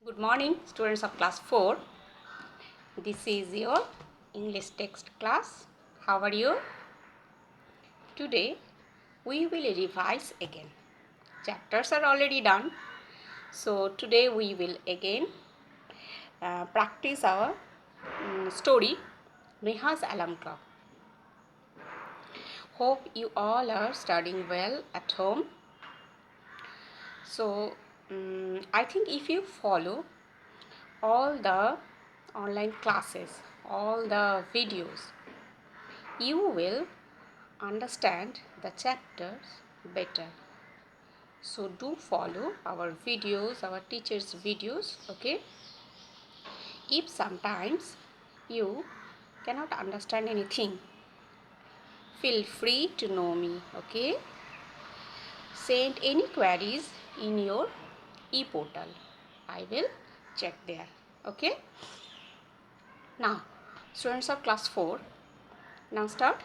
Good morning, students of class 4. This is your English text class. How are you? Today we will revise again. Chapters are already done. So today we will again practice our story, Neha's alarm clock. Hope you all are studying well at home. So I think if you follow all the online classes, all the videos, you will understand the chapters better. So do follow our videos, our teachers' videos, okay? If sometimes you cannot understand anything, feel free to know me, okay? Send any queries in your e-portal. I will check there, okay? Now, students of class 4, now start.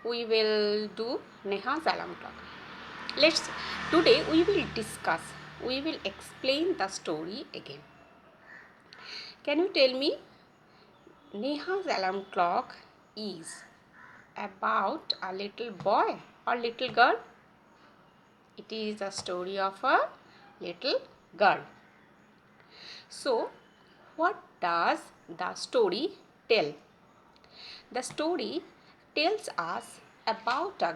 We will do Neha's alarm clock. Today we will explain the story again. Can you tell me, Neha's alarm clock is about a little boy or little girl? It is a story of a little girl. So what does the story tell? The story tells us about a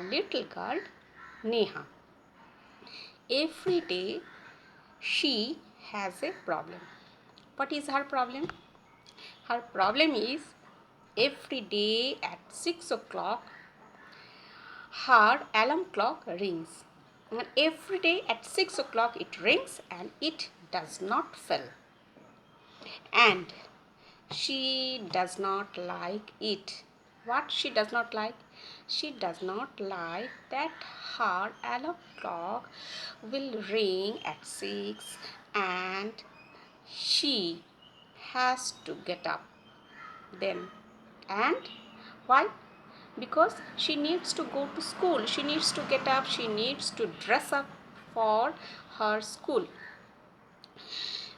little girl, Neha. Every day she has a problem. What is her problem? Her problem is every day at 6 o'clock her alarm clock rings. And every day at 6 o'clock it rings and it does not fail. And she does not like it. What she does not like? She does not like that her alarm clock will ring at 6 and she has to get up then. And why? Because she needs to go to school. She needs to get up. She needs to dress up for her school.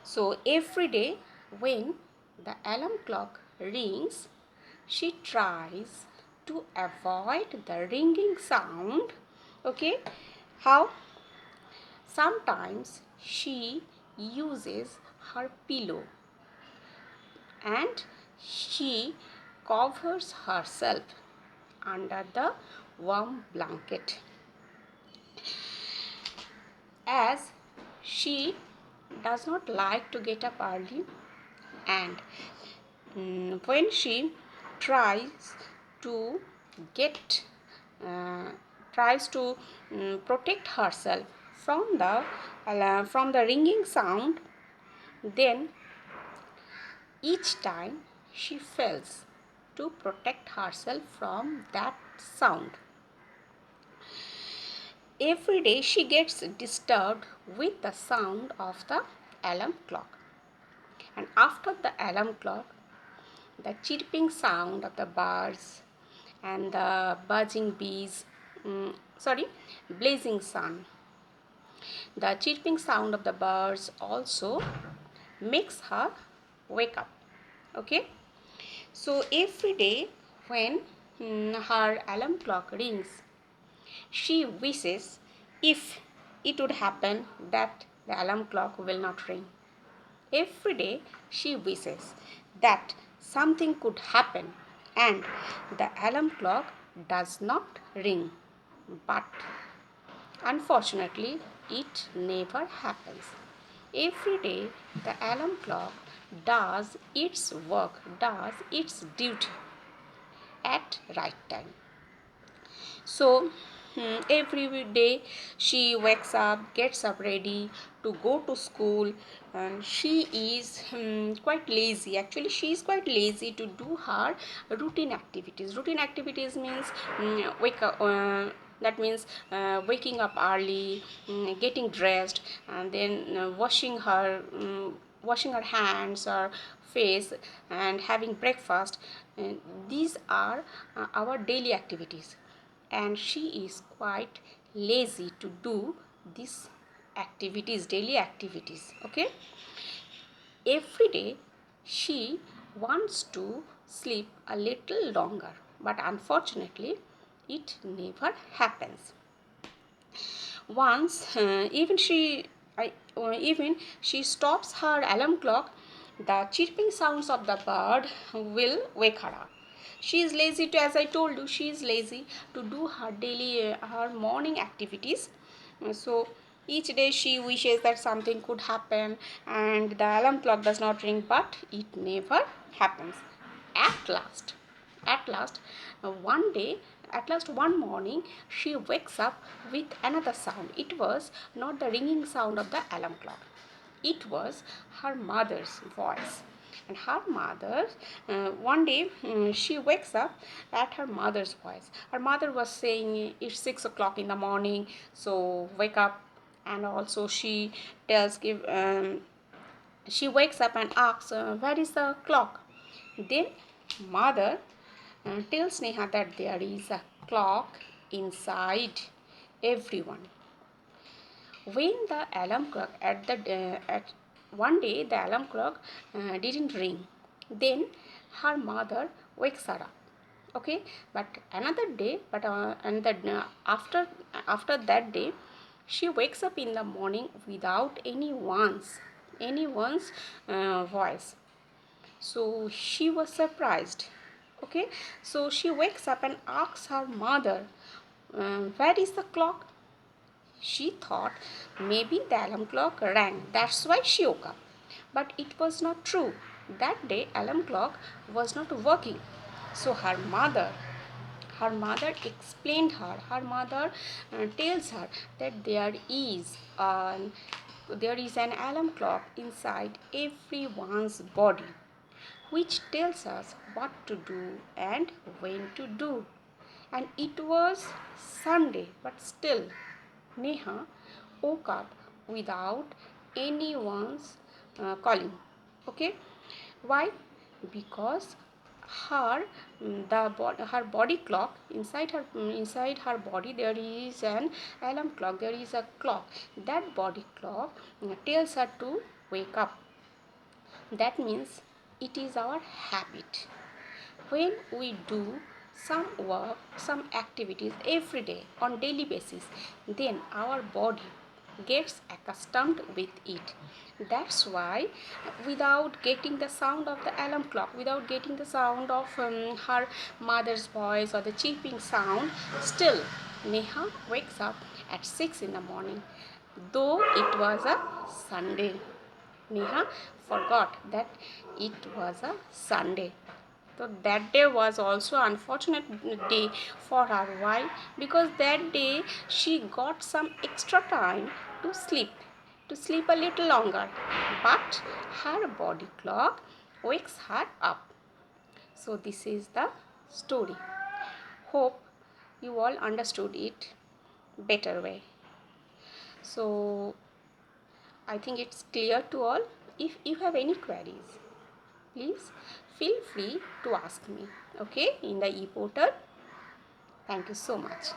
So every day when the alarm clock rings, she tries to avoid the ringing sound. Okay, how? Sometimes she uses her pillow and she covers herself under the warm blanket. As she does not like to get up early, and when she tries to get tries to protect herself from the ringing sound, then each time she fails to protect herself from that sound. Every day she gets disturbed with the sound of the alarm clock. And after the alarm clock, the chirping sound of the birds and the buzzing bees, blazing sun. The chirping sound of the birds also makes her wake up. Okay? So every day when her alarm clock rings, she wishes if it would happen that the alarm clock will not ring. Every day she wishes that something could happen and the alarm clock does not ring. But unfortunately, it never happens. Every day the alarm clock does its work, does its duty at right time. So every day she wakes up, gets up ready to go to school, and she is quite lazy. Actually, she is quite lazy to do her routine activities. Routine activities means wake up. That means waking up early, getting dressed, and then washing her hands or face and having breakfast. These are our daily activities, and she is quite lazy to do this activities, daily activities. Okay, every day she wants to sleep a little longer, but unfortunately it never happens. Once even she stops her alarm clock, the chirping sounds of the bird will wake her up. She is lazy to, as I told you, she is lazy to do her daily her morning activities. So each day she wishes that something could happen and the alarm clock does not ring, but it never happens. At last, at last, one day, at last one morning, she wakes up with another sound. It was not the ringing sound of the alarm clock. It was her mother's voice. And her mother, one day, she wakes up at her mother's voice. Her mother was saying, it's 6 o'clock in the morning, so wake up. And also she tells, she wakes up and asks, where is the clock? Then mother tells Neha that there is a clock inside everyone. When the alarm clock at one day the alarm clock didn't ring, then her mother wakes her up. Okay, but another day, but and then after that day, she wakes up in the morning without anyone's voice. So she was surprised. Okay, so she wakes up and asks her mother, where is the clock? She thought maybe the alarm clock rang, that's why she woke up. But it was not true. That day alarm clock was not working. So her mother explained her mother tells her that there is an alarm clock inside everyone's body, which tells us what to do and when to do. And it was Sunday, but still Neha woke up without anyone's calling. Okay, why? Because her her body clock inside her body there is an alarm clock. There is a clock. That body clock tells her to wake up. That means it is our habit. When we do some work, some activities every day on daily basis, then our body gets accustomed with it. That's why without getting the sound of the alarm clock, without getting the sound of her mother's voice or the chirping sound, still Neha wakes up at 6 in the morning, though it was a Sunday. Neha forgot that it was a Sunday. So that day was also unfortunate day for her. Why? Because that day she got some extra time to sleep a little longer. But her body clock wakes her up. So this is the story. Hope you all understood it better way. So I think it's clear to all. If you have any queries, please feel free to ask me, okay, in the e-portal. Thank you so much.